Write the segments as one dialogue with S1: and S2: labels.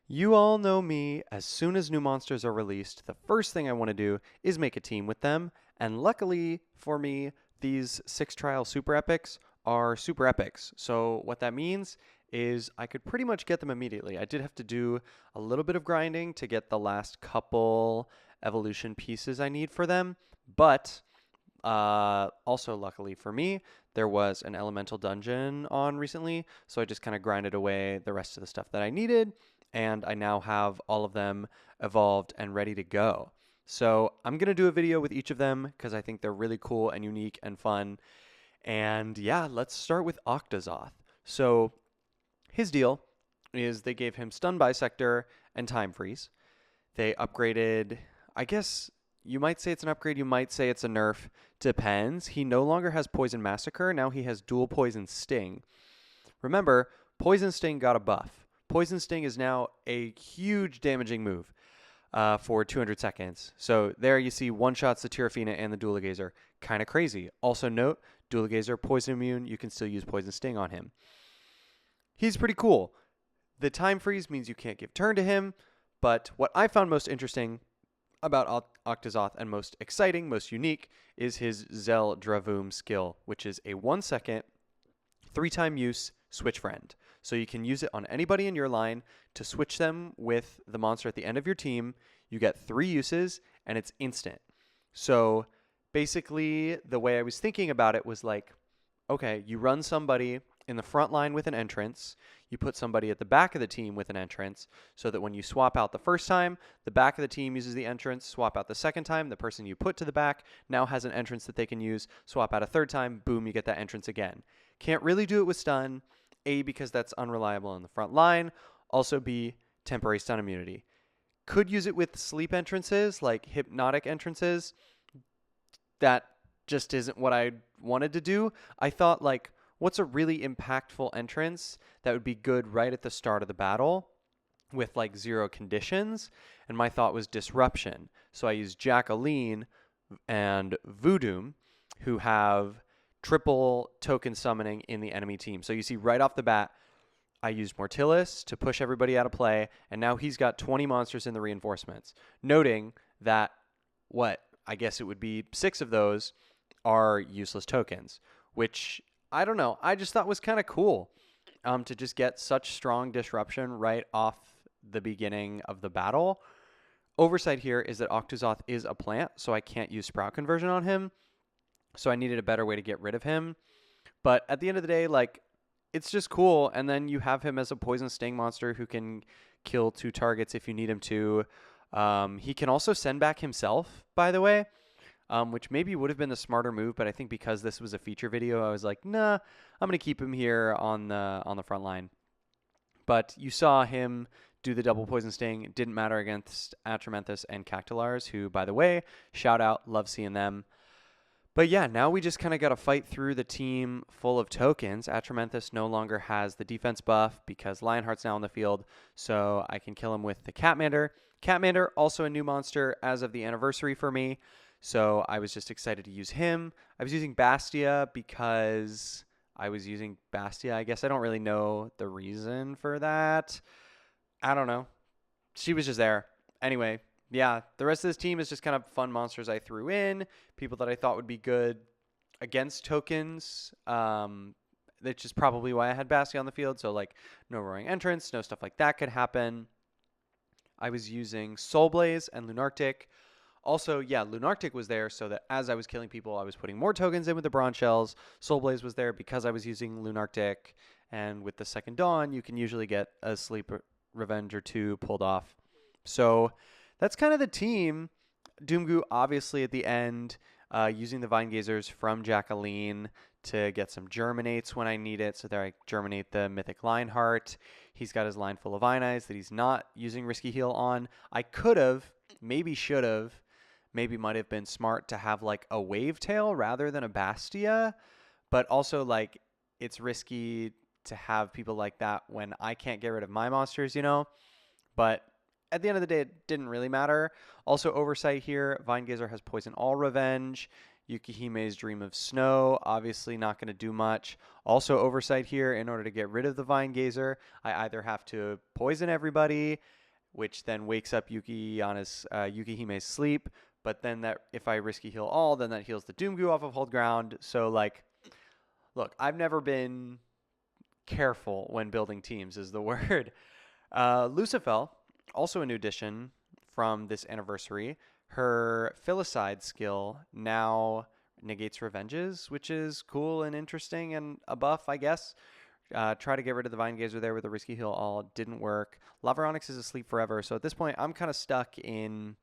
S1: You all know me. As soon as new monsters are released, the first thing I want to do is make a team with them. And luckily for me, these 6 trial super epics are super epics. So what that means is I could pretty much get them immediately. I did have to do a little bit of grinding to get the last couple evolution pieces I need for them, but also, luckily for me, there was an elemental dungeon on recently, so I just kind of grinded away the rest of the stuff that I needed, and I now have all of them evolved and ready to go. So I'm going to do a video with each of them because I think they're really cool and unique and fun. And yeah, let's start with Octazoth. So his deal is they gave him Stun Bisector and Time Freeze. They upgraded, I guess you might say it's an upgrade, you might say it's a nerf. Depends. He no longer has Poison Massacre. Now he has dual Poison Sting. Remember, Poison Sting got a buff. Poison Sting is now a huge damaging move for 200 seconds. So there you see one-shots the Tirafina and the Dualigazer. Kind of crazy. Also note, Dualigazer, Poison Immune, you can still use Poison Sting on him. He's pretty cool. The Time Freeze means you can't give turn to him, but what I found most interesting about Octazoth and most exciting, most unique, is his Zel Dravoom skill, which is a 1-second, 3-time use switch friend. So you can use it on anybody in your line to switch them with the monster at the end of your team. You get 3 uses, and it's instant. So basically, the way I was thinking about it was like, okay, you run somebody in the front line with an entrance, you put somebody at the back of the team with an entrance, so that when you swap out the first time, the back of the team uses the entrance, swap out the second time, the person you put to the back now has an entrance that they can use, swap out a third time, boom, you get that entrance again. Can't really do it with stun, A, because that's unreliable on the front line, also B, temporary stun immunity. Could use it with sleep entrances, like hypnotic entrances. That just isn't what I wanted to do. I thought, like, what's a really impactful entrance that would be good right at the start of the battle with like 0 conditions? And my thought was Disruption. So I used Jacqueline and Voodoo, who have triple token summoning in the enemy team. So you see right off the bat, I used Mortilis to push everybody out of play, and now he's got 20 monsters in the reinforcements. Noting that I guess it would be 6 of those are useless tokens, which I don't know. I just thought was kind of cool to just get such strong disruption right off the beginning of the battle. Oversight here is that Octozoth is a plant, so I can't use Sprout Conversion on him. So I needed a better way to get rid of him. But at the end of the day, like, it's just cool. And then you have him as a Poison Sting monster who can kill 2 targets if you need him to. He can also send back himself, by the way. Which maybe would have been the smarter move, but I think because this was a feature video, I was like, nah, I'm going to keep him here on the front line. But you saw him do the double Poison Sting. It didn't matter against Atramenthus and Cactulars, who, by the way, shout out, love seeing them. But yeah, now we just kind of got to fight through the team full of tokens. Atramenthus no longer has the defense buff because Lionheart's now on the field, so I can kill him with the Catmander. Catmander, also a new monster as of the anniversary for me. So I was just excited to use him. I was using Bastia because I was using Bastia. I guess I don't really know the reason for that. I don't know. She was just there. Anyway, yeah, the rest of this team is just kind of fun monsters I threw in, people that I thought would be good against tokens. That's just probably why I had Bastia on the field. So like no Roaring Entrance, no stuff like that could happen. I was using Soul Blaze and Lunarctic. Also, yeah, Lunarctic was there so that as I was killing people, I was putting more tokens in with the Bronze Shells. Soul Blaze was there because I was using Lunarctic. And with the Second Dawn, you can usually get a Sleep Revenge or 2 pulled off. So that's kind of the team. Doomgoo, obviously, at the end, using the Vine Gazers from Jacqueline to get some Germinates when I need it. So there I germinate the Mythic Lionheart. He's got his line full of Vine Eyes that he's not using Risky Heal on. I could have, maybe should have, maybe might have been smart to have like a Wave Tail rather than a Bastia, but also like it's risky to have people like that when I can't get rid of my monsters, you know? But at the end of the day, it didn't really matter. Also, oversight here, Vine Gazer has Poison All Revenge. Yukihime's Dream of Snow, obviously not going to do much. Also oversight here, in order to get rid of the Vine Gazer, I either have to poison everybody, which then wakes up Yukihime's sleep, but then that if I risky heal all, then that heals the Doomgoo off of hold ground. So like, look, I've never been careful when building teams is the word. Lucifel, also a new addition from this anniversary. Her Filicide skill now negates revenges, which is cool and interesting and a buff, I guess. Try to get rid of the Vine Gazer there with a risky heal all. Didn't work. Laveronix is asleep forever. So at this point, I'm kind of stuck in,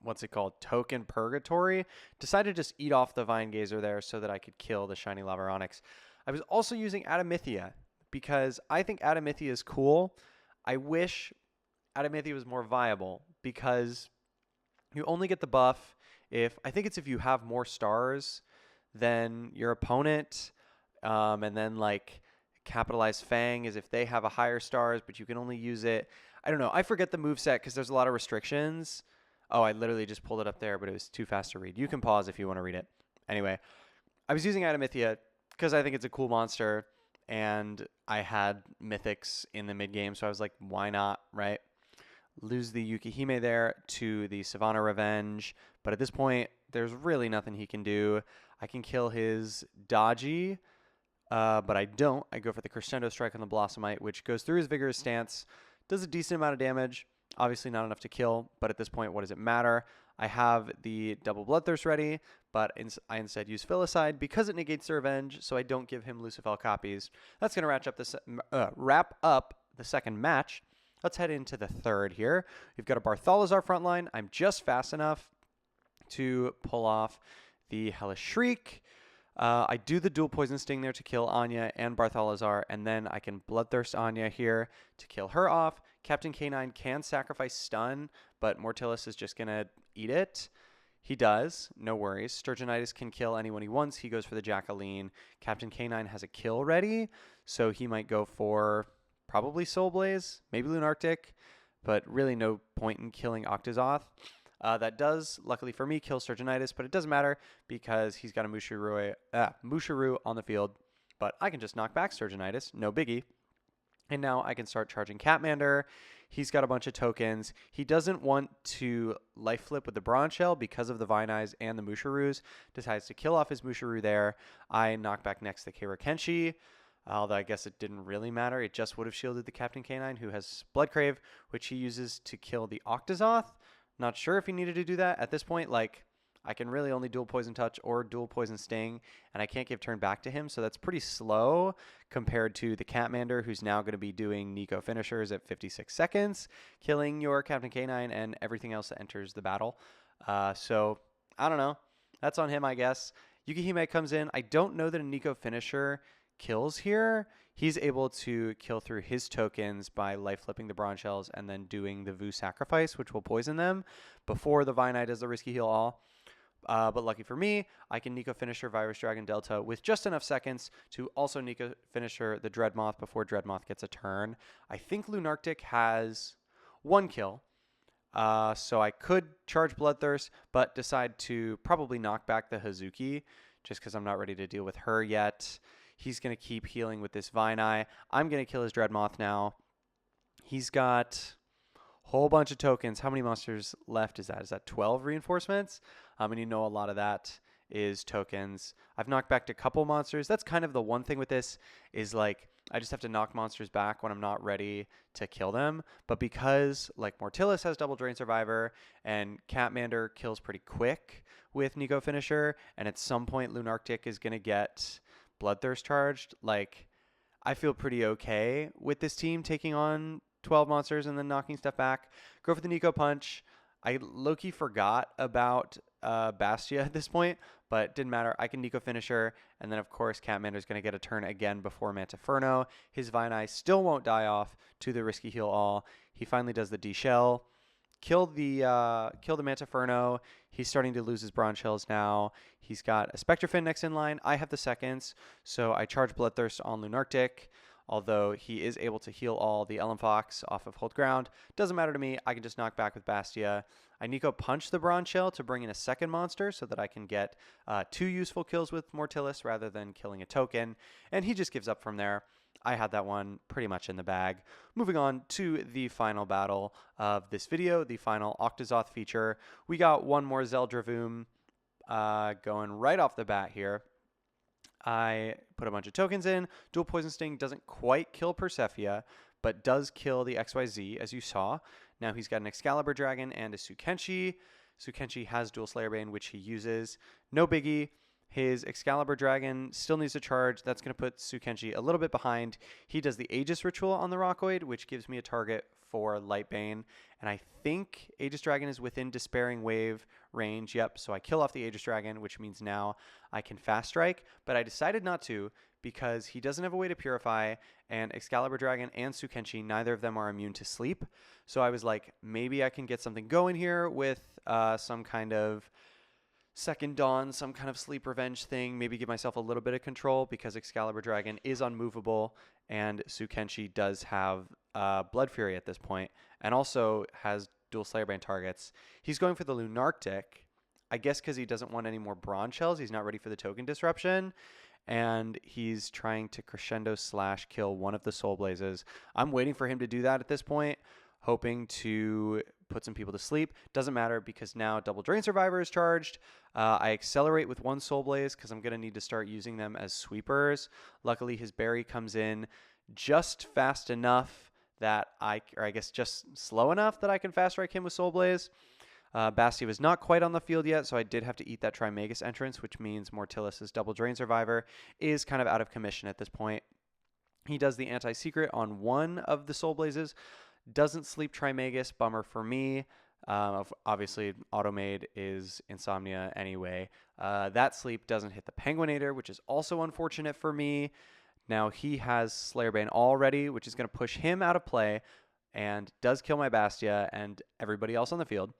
S1: what's it called? Token purgatory. Decided to just eat off the Vine Gazer there so that I could kill the shiny Laveronix. I was also using Adamithia because I think Adamithia is cool. I wish Adamithia was more viable because you only get the buff if you have more stars than your opponent. And then like Capitalized Fang is if they have a higher stars, but you can only use it. I don't know. I forget the moveset because there's a lot of restrictions. Oh, I literally just pulled it up there, but it was too fast to read. You can pause if you want to read it. Anyway, I was using Adamithia because I think it's a cool monster, and I had mythics in the mid game, so I was like, why not, right? Lose the Yukihime there to the Savannah Revenge, but at this point, there's really nothing he can do. I can kill his Dodgy, but I don't. I go for the Crescendo Strike on the Blossomite, which goes through his Vigorous Stance, does a decent amount of damage. Obviously not enough to kill, but at this point, what does it matter? I have the double Bloodthirst ready, but I instead use Filicide because it negates the Revenge, so I don't give him Lucifel copies. That's going to wrap up the second match. Let's head into the third here. We've got a Barthalazar front line. I'm just fast enough to pull off the Hellish Shriek. I do the dual Poison Sting there to kill Anya and Barthalazar, and then I can Bloodthirst Anya here to kill her off. Captain K9 can sacrifice stun, but Mortilis is just going to eat it. He does. No worries. Sturgeonitis can kill anyone he wants. He goes for the Jacqueline. Captain K9 has a kill ready, so he might go for probably Soul Blaze, maybe Lunarctic, but really no point in killing Octazoth. That does, luckily for me, kill Sturgeonitis, but it doesn't matter because he's got a Mushiru on the field, but I can just knock back Sturgeonitis, no biggie. And now I can start charging Catmander. He's got a bunch of tokens. He doesn't want to life flip with the Bronze Shell because of the Vine Eyes and the Mushirus. Decides to kill off his Mushiru there. I knock back next the Keira Kenshi. Although I guess it didn't really matter. It just would have shielded the Captain K9, who has Blood Crave, which he uses to kill the Octazoth. Not sure if he needed to do that. At this point, like, I can really only dual Poison Touch or dual Poison Sting, and I can't give turn back to him, so that's pretty slow compared to the Catmander, who's now going to be doing Nico finishers at 56 seconds, killing your Captain K9 and everything else that enters the battle. So, I don't know. That's on him, I guess. Yukihime comes in. I don't know that a Nico finisher kills here. He's able to kill through his tokens by life flipping the Bronze Shells and then doing the Vu Sacrifice, which will poison them before the Vine Eye does the risky heal all. But lucky for me, I can Nico Finisher Virus Dragon Delta with just enough seconds to also Nico Finisher the Dreadmoth before Dreadmoth gets a turn. I think Lunarctic has one kill, so I could charge Bloodthirst, but decide to probably knock back the Hazuki just because I'm not ready to deal with her yet. He's going to keep healing with this Vine Eye. I'm going to kill his Dreadmoth now. He's got a whole bunch of tokens. How many monsters left is that? Is that 12 reinforcements? And you know a lot of that is tokens. I've knocked back a couple monsters. That's kind of the one thing with this is like I just have to knock monsters back when I'm not ready to kill them. But because like Mortilis has double Drain Survivor and Catmander kills pretty quick with Nico Finisher, and at some point Lunarctic is going to get Bloodthirst charged, like I feel pretty okay with this team taking on 12 monsters and then knocking stuff back. Go for the Nico Punch. I low-key forgot about Bastia at this point, but didn't matter. I can Nico Finisher, and then of course Catmander's going to get a turn again before Mantiferno. His Vine Eye still won't die off to the risky heal all. He finally does the D-Shell. Kill the Mantiferno. He's starting to lose his Bronze Shells now. He's got a Spectrefin next in line. I have the seconds, so I charge Bloodthirst on Lunarctic. although he is able to heal all the Ellen Fox off of hold ground. Doesn't matter to me. I can just knock back with Bastia. I Nico punch the Bronze Shell to bring in a second monster so that I can get 2 useful kills with Mortilis rather than killing a token, and he just gives up from there. I had that one pretty much in the bag. Moving on to the final battle of this video, the final Octazoth feature. We got one more Zeldravoom going right off the bat here. I put a bunch of tokens in. Dual Poison Sting doesn't quite kill Persephia, but does kill the XYZ, as you saw. Now he's got an Excalibur Dragon and a Sukenchi. Sukenchi has Dual Slayer Bane, which he uses. No biggie. His Excalibur Dragon still needs to charge. That's going to put Sukenchi a little bit behind. He does the Aegis Ritual on the Rockoid, which gives me a target for Lightbane. And I think Aegis Dragon is within Despairing Wave range. Yep, so I kill off the Aegis Dragon, which means now I can Fast Strike. But I decided not to because he doesn't have a way to Purify, and Excalibur Dragon and Sukenchi, neither of them are immune to sleep. So I was like, maybe I can get something going here with some kind of Second Dawn, some kind of sleep revenge thing, maybe give myself a little bit of control because Excalibur Dragon is unmovable and Sukenchi does have Blood Fury at this point and also has Dual Slayer Bane targets. He's going for the Lunarctic, I guess because he doesn't want any more Bronze Shells. He's not ready for the token disruption, and he's trying to crescendo / kill one of the Soul Blazes. I'm waiting for him to do that at this point, hoping to put some people to sleep. Doesn't matter because now Double Drain Survivor is charged. I accelerate with one Soul Blaze because I'm going to need to start using them as sweepers. Luckily, his berry comes in just fast enough that I guess just slow enough that I can fast strike him with Soul Blaze. Bastia was not quite on the field yet, so I did have to eat that Trimagus entrance, which means Mortilis' Double Drain Survivor is kind of out of commission at this point. He does the Anti-Secret on one of the Soul Blazes. Doesn't sleep Trimagus, bummer for me. Obviously, Automade is Insomnia anyway. That sleep doesn't hit the Penguinator, which is also unfortunate for me. Now he has Slayerbane already, which is going to push him out of play and does kill my Bastia and everybody else on the field.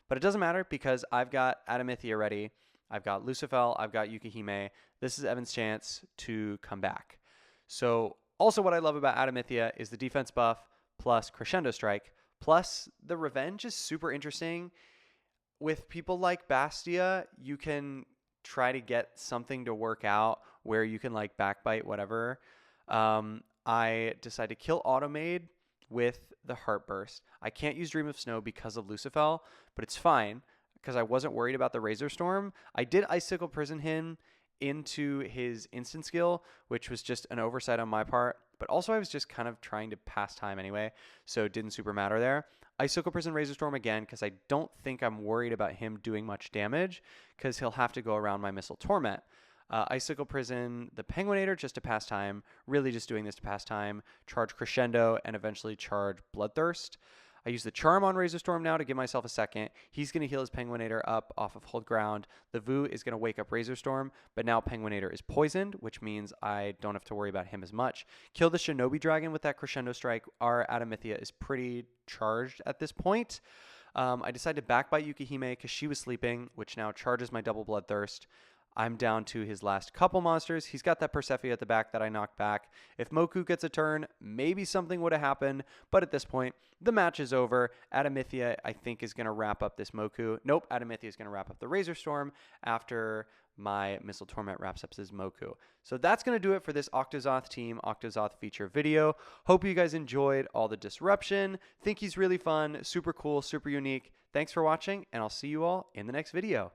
S1: But it doesn't matter because I've got Adamithia ready. I've got Lucifel. I've got Yukihime. This is Evan's chance to come back. So also what I love about Adamithia is the defense buff plus Crescendo Strike, plus the revenge is super interesting. With people like Bastia, you can try to get something to work out where you can like backbite whatever. I decide to kill Automade with the Heartburst. I can't use Dream of Snow because of Lucifel, but it's fine because I wasn't worried about the Razor Storm. I did Icicle Prison him into his instant skill, which was just an oversight on my part, but also I was just kind of trying to pass time anyway, so it didn't super matter there. Icicle Prison Razor Storm again because I don't think I'm worried about him doing much damage because he'll have to go around my Missile Torment. Icicle Prison the Penguinator just to pass time, really just doing this to pass time, charge Crescendo, and eventually charge Bloodthirst. I use the Charm on Razor Storm now to give myself a second. He's going to heal his Penguinator up off of Hold Ground. The Vu is going to wake up Razor Storm, but now Penguinator is poisoned, which means I don't have to worry about him as much. Kill the Shinobi Dragon with that Crescendo Strike. Our Adamithia is pretty charged at this point. I decided to backbite Yukihime because she was sleeping, which now charges my double Bloodthirst. I'm down to his last couple monsters. He's got that Persephia at the back that I knocked back. If Moku gets a turn, maybe something would have happened. But at this point, the match is over. Adamithia, I think, is going to wrap up this Moku. Nope, Adamithia is going to wrap up the Razor Storm after my Missile Torment wraps up his Moku. So that's going to do it for this Octazoth team, Octazoth feature video. Hope you guys enjoyed all the disruption. Think he's really fun, super cool, super unique. Thanks for watching, and I'll see you all in the next video.